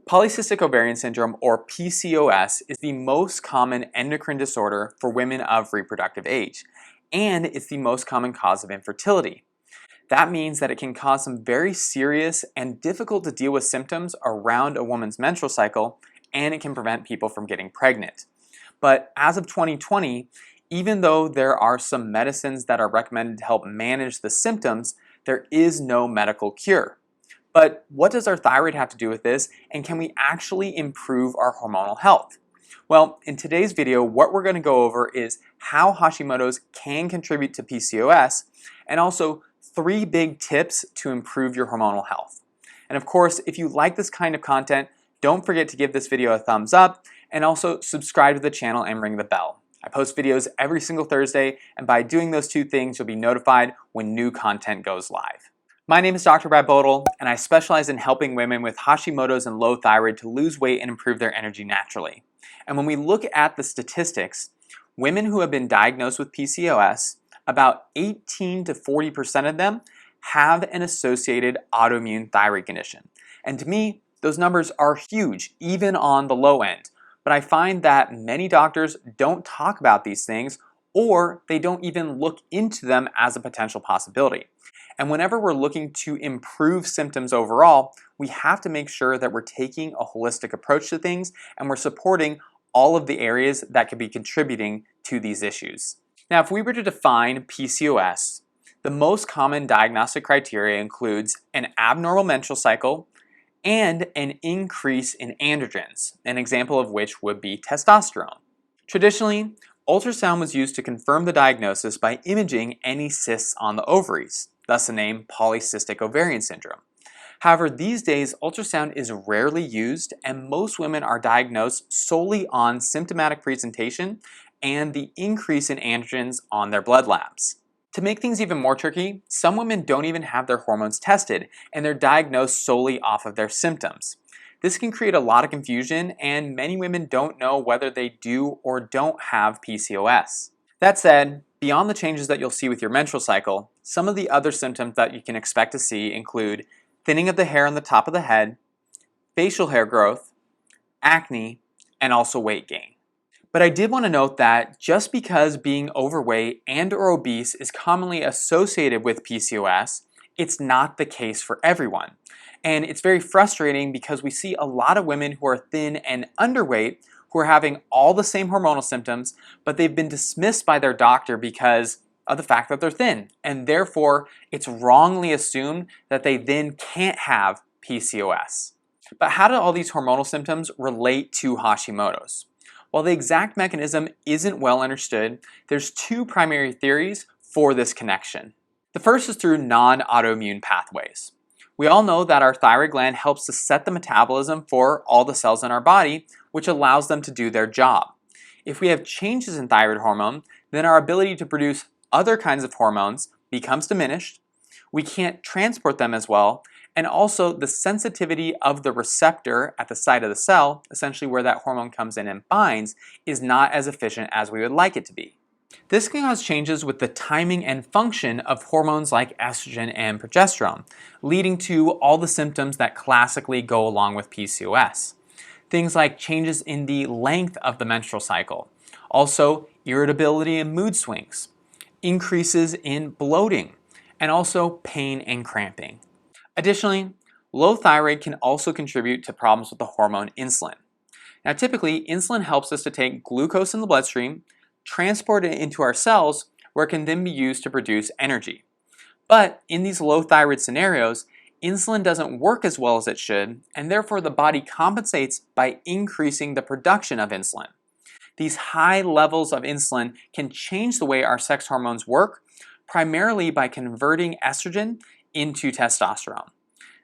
Polycystic ovarian syndrome, or PCOS, is the most common endocrine disorder for women of reproductive age, and it's the most common cause of infertility. That means that it can cause some very serious and difficult to deal with symptoms around a woman's menstrual cycle, and it can prevent people from getting pregnant. But as of 2020, even though there are some medicines that are recommended to help manage the symptoms, there is no medical cure. But what does our thyroid have to do with this, and can we actually improve our hormonal health? Well, in today's video, what we're going to go over is how Hashimoto's can contribute to PCOS, and also 3 big tips to improve your hormonal health. And of course, if you like this kind of content, don't forget to give this video a thumbs up, and also subscribe to the channel and ring the bell. I post videos every single Thursday, and by doing those 2 things, you'll be notified when new content goes live. My name is Dr. Bodle, and I specialize in helping women with Hashimoto's and low thyroid to lose weight and improve their energy naturally. And when we look at the statistics, women who have been diagnosed with PCOS, about 18 to 40% of them have an associated autoimmune thyroid condition. And to me, those numbers are huge, even on the low end. But I find that many doctors don't talk about these things, or they don't even look into them as a potential possibility. And whenever we're looking to improve symptoms overall, we have to make sure that we're taking a holistic approach to things and we're supporting all of the areas that could be contributing to these issues. Now, if we were to define PCOS, the most common diagnostic criteria includes an abnormal menstrual cycle and an increase in androgens, an example of which would be testosterone. Traditionally, ultrasound was used to confirm the diagnosis by imaging any cysts on the ovaries, thus the name Polycystic ovarian syndrome. However, these days, ultrasound is rarely used, and most women are diagnosed solely on symptomatic presentation and the increase in androgens on their blood labs. To make things even more tricky, some women don't even have their hormones tested, and they're diagnosed solely off of their symptoms. This can create a lot of confusion, and many women don't know whether they do or don't have PCOS. That said, beyond the changes that you'll see with your menstrual cycle, some of the other symptoms that you can expect to see include thinning of the hair on the top of the head, facial hair growth, acne, and also weight gain. But I did want to note that just because being overweight and or obese is commonly associated with PCOS, it's not the case for everyone. And it's very frustrating because we see a lot of women who are thin and underweight who are having all the same hormonal symptoms, but they've been dismissed by their doctor because of the fact that they're thin. And therefore, it's wrongly assumed that they then can't have PCOS. But how do all these hormonal symptoms relate to Hashimoto's? While the exact mechanism isn't well understood, there's 2 primary theories for this connection. The first is through non-autoimmune pathways. We all know that our thyroid gland helps to set the metabolism for all the cells in our body, which allows them to do their job. If we have changes in thyroid hormone, then our ability to produce other kinds of hormones becomes diminished, we can't transport them as well, and also the sensitivity of the receptor at the site of the cell, essentially where that hormone comes in and binds, is not as efficient as we would like it to be. This can cause changes with the timing and function of hormones like estrogen and progesterone, leading to all the symptoms that classically go along with PCOS. Things like changes in the length of the menstrual cycle, also irritability and mood swings, increases in bloating, and also pain and cramping. Additionally, low thyroid can also contribute to problems with the hormone insulin. Now, typically, insulin helps us to take glucose in the bloodstream, transport it into our cells, where it can then be used to produce energy. But in these low thyroid scenarios, insulin doesn't work as well as it should, and therefore the body compensates by increasing the production of insulin. These high levels of insulin can change the way our sex hormones work, primarily by converting estrogen into testosterone.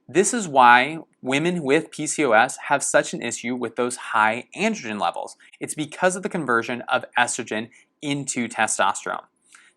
This is why women with PCOS have such an issue with those high androgen levels. It's because of the conversion of estrogen into testosterone.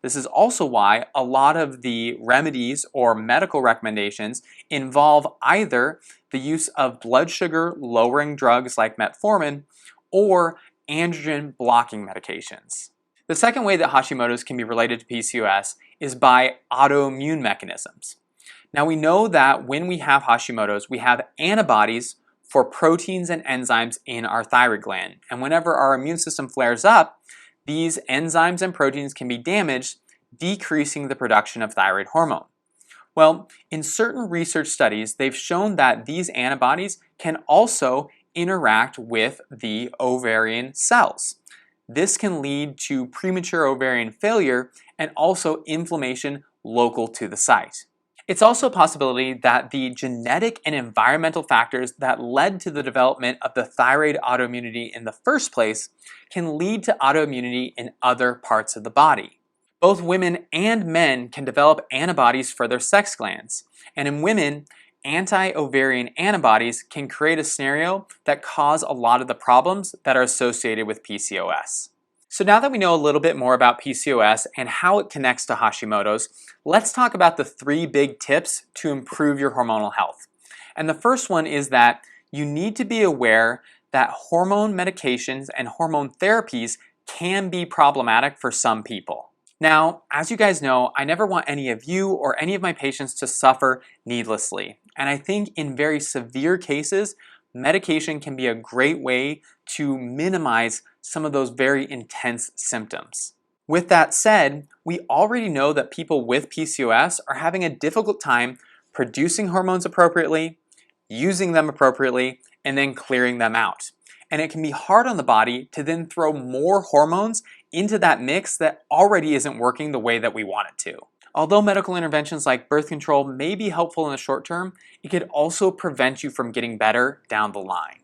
This is also why a lot of the remedies or medical recommendations involve either the use of blood sugar lowering drugs like metformin or androgen blocking medications. The second way that Hashimoto's can be related to PCOS is by autoimmune mechanisms. Now we know that when we have Hashimoto's, we have antibodies for proteins and enzymes in our thyroid gland. And whenever our immune system flares up, these enzymes and proteins can be damaged, decreasing the production of thyroid hormone. Well, in certain research studies, they've shown that these antibodies can also interact with the ovarian cells. This can lead to premature ovarian failure and also inflammation local to the site. It's also a possibility that the genetic and environmental factors that led to the development of the thyroid autoimmunity in the first place can lead to autoimmunity in other parts of the body. Both women and men can develop antibodies for their sex glands, and in women, anti-ovarian antibodies can create a scenario that cause a lot of the problems that are associated with PCOS. So now that we know a little bit more about PCOS and how it connects to Hashimoto's, let's talk about the 3 big tips to improve your hormonal health. And the first one is that you need to be aware that hormone medications and hormone therapies can be problematic for some people. Now, as you guys know, I never want any of you or any of my patients to suffer needlessly. And I think in very severe cases, medication can be a great way to minimize some of those very intense symptoms. With that said, we already know that people with PCOS are having a difficult time producing hormones appropriately, using them appropriately, and then clearing them out. And it can be hard on the body to then throw more hormones into that mix that already isn't working the way that we want it to. Although medical interventions like birth control may be helpful in the short term, it could also prevent you from getting better down the line.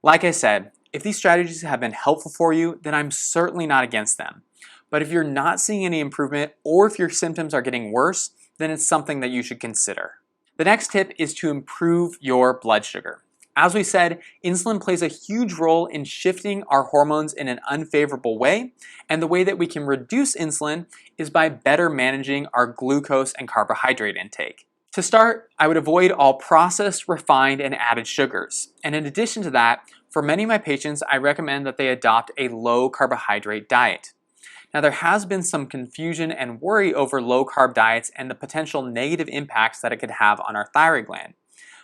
Like I said, if these strategies have been helpful for you, then I'm certainly not against them. But if you're not seeing any improvement or if your symptoms are getting worse, then it's something that you should consider. The next tip is to improve your blood sugar. As we said, insulin plays a huge role in shifting our hormones in an unfavorable way, and the way that we can reduce insulin is by better managing our glucose and carbohydrate intake. To start, I would avoid all processed, refined, and added sugars. And in addition to that, for many of my patients, I recommend that they adopt a low carbohydrate diet. Now, there has been some confusion and worry over low carb diets and the potential negative impacts that it could have on our thyroid gland.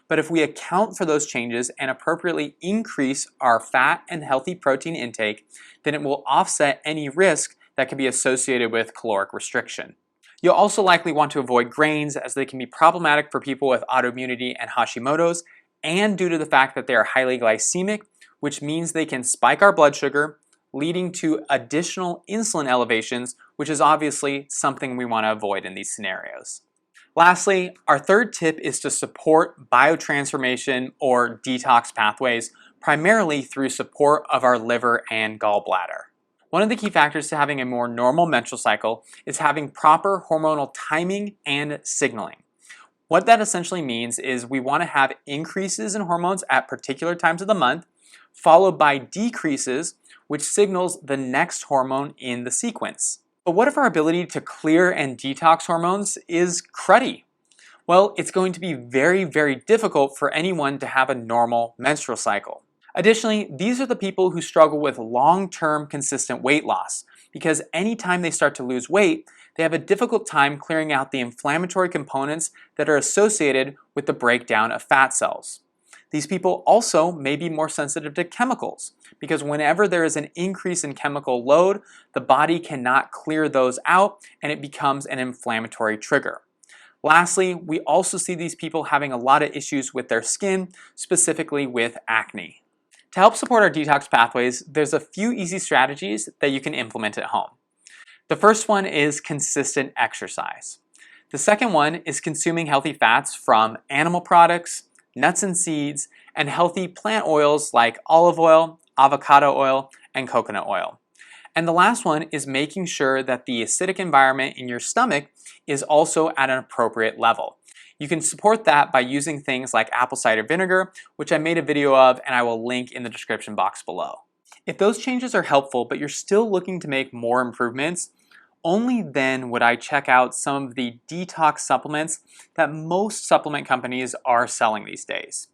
But if we account for those changes and appropriately increase our fat and healthy protein intake, then it will offset any risk that can be associated with caloric restriction. You'll also likely want to avoid grains as they can be problematic for people with autoimmunity and Hashimoto's, and due to the fact that they are highly glycemic, which means they can spike our blood sugar, leading to additional insulin elevations, which is obviously something we want to avoid in these scenarios. Lastly, our third tip is to support biotransformation or detox pathways, primarily through support of our liver and gallbladder. One of the key factors to having a more normal menstrual cycle is having proper hormonal timing and signaling. What that essentially means is we want to have increases in hormones at particular times of the month, followed by decreases, which signals the next hormone in the sequence. But what if our ability to clear and detox hormones is cruddy? Well, it's going to be very, very difficult for anyone to have a normal menstrual cycle. Additionally, these are the people who struggle with long-term consistent weight loss because anytime they start to lose weight, they have a difficult time clearing out the inflammatory components that are associated with the breakdown of fat cells. These people also may be more sensitive to chemicals because whenever there is an increase in chemical load, the body cannot clear those out and it becomes an inflammatory trigger. Lastly, we also see these people having a lot of issues with their skin, specifically with acne. To help support our detox pathways, there's a few easy strategies that you can implement at home. The first one is consistent exercise. The second one is consuming healthy fats from animal products, nuts and seeds, and healthy plant oils like olive oil, avocado oil, and coconut oil. And the last one is making sure that the acidic environment in your stomach is also at an appropriate level. You can support that by using things like apple cider vinegar, which I made a video of and I will link in the description box below. If those changes are helpful but you're still looking to make more improvements, only then would I check out some of the detox supplements that most supplement companies are selling these days.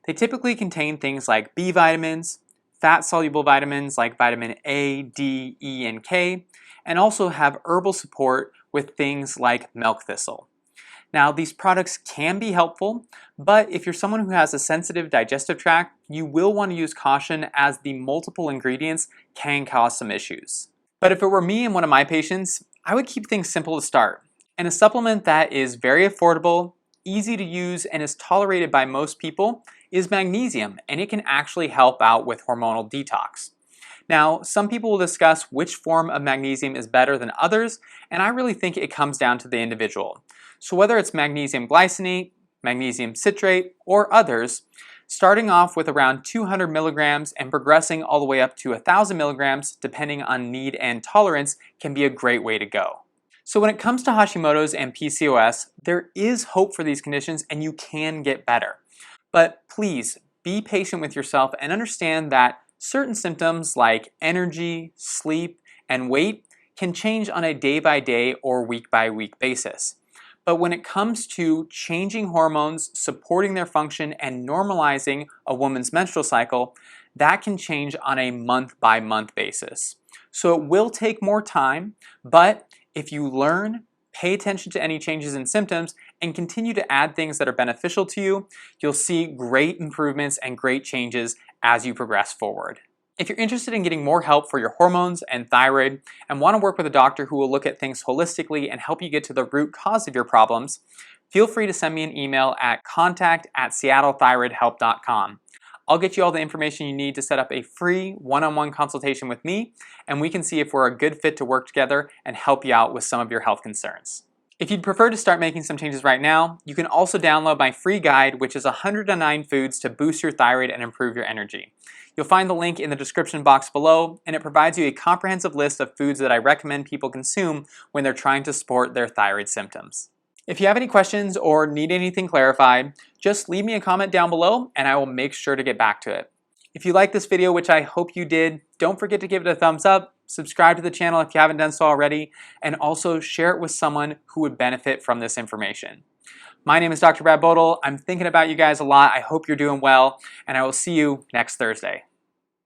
They typically contain things like B vitamins, fat-soluble vitamins like vitamin A, D, E, and K, and also have herbal support with things like milk thistle. Now, these products can be helpful, but if you're someone who has a sensitive digestive tract, you will want to use caution as the multiple ingredients can cause some issues. But if it were me and one of my patients, I would keep things simple to start. And a supplement that is very affordable, easy to use, and is tolerated by most people is magnesium, and it can actually help out with hormonal detox. Now, some people will discuss which form of magnesium is better than others, and I really think it comes down to the individual. So whether it's magnesium glycinate, magnesium citrate, or others, starting off with around 200 milligrams and progressing all the way up to 1,000 milligrams, depending on need and tolerance, can be a great way to go. So when it comes to Hashimoto's and PCOS, there is hope for these conditions and you can get better. But please be patient with yourself and understand that certain symptoms like energy, sleep, and weight can change on a day-by-day or week-by-week basis. But when it comes to changing hormones, supporting their function, and normalizing a woman's menstrual cycle, that can change on a month-by-month basis. So it will take more time, but if you learn, pay attention to any changes in symptoms, and continue to add things that are beneficial to you, you'll see great improvements and great changes as you progress forward. If you're interested in getting more help for your hormones and thyroid and want to work with a doctor who will look at things holistically and help you get to the root cause of your problems, feel free to send me an email at contact@seattlethyroidhelp.com. I'll get you all the information you need to set up a free one-on-one consultation with me, and we can see if we're a good fit to work together and help you out with some of your health concerns. If you'd prefer to start making some changes right now, you can also download my free guide, which is 109 foods to boost your thyroid and improve your energy. You'll find the link in the description box below, and it provides you a comprehensive list of foods that I recommend people consume when they're trying to support their thyroid symptoms. If you have any questions or need anything clarified, just leave me a comment down below and I will make sure to get back to it. If you like this video, which I hope you did, don't forget to give it a thumbs up, subscribe to the channel if you haven't done so already, and also share it with someone who would benefit from this information. My name is Dr. Bodle. I'm thinking about you guys a lot. I hope you're doing well, and I will see you next Thursday.